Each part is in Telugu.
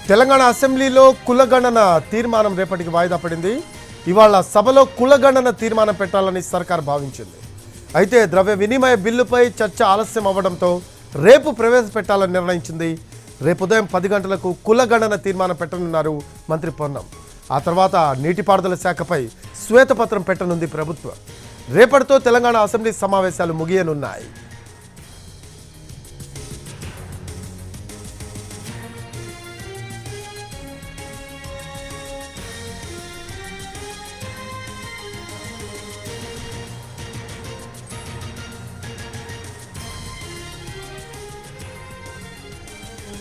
తెలంగాణ అసెంబ్లీలో కులగణన తీర్మానం రేపటికి వాయిదా పడింది. ఇవాళ సభలో కులగణన తీర్మానం పెట్టాలని సర్కార్ భావించింది. అయితే ద్రవ్య వినిమయ బిల్లుపై చర్చ ఆలస్యం అవ్వడంతో రేపు ప్రవేశపెట్టాలని నిర్ణయించింది. రేపు ఉదయం 10 గంటలకు కులగణన తీర్మానం పెట్టనున్నారు మంత్రి పొన్నం. ఆ తర్వాత నీటిపారుదల శాఖపై శ్వేతపత్రం పెట్టనుంది ప్రభుత్వం. రేపటితో తెలంగాణ అసెంబ్లీ సమావేశాలు ముగియనున్నాయి.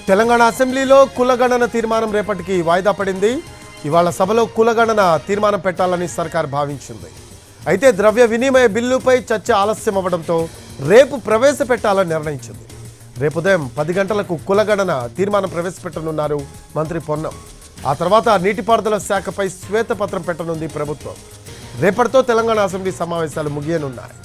తెలంగాణ అసెంబ్లీలో కులగణన తీర్మానం రేపటికి వాయిదా పడింది. ఇవాళ సభలో కులగణన తీర్మానం పెట్టాలని సర్కార్ భావించింది. అయితే ద్రవ్య వినిమయ బిల్లుపై చర్చ ఆలస్యం అవ్వడంతో రేపు ప్రవేశపెట్టాలని నిర్ణయించింది. రేపు ఉదయం 10 గంటలకు కులగణన తీర్మానం ప్రవేశపెట్టనున్నారు మంత్రి పొన్నం. ఆ తర్వాత నీటిపారుదల శాఖపై శ్వేతపత్రం పెట్టనుంది ప్రభుత్వం. రేపటితో తెలంగాణ అసెంబ్లీ సమావేశాలు ముగియనున్నాయి.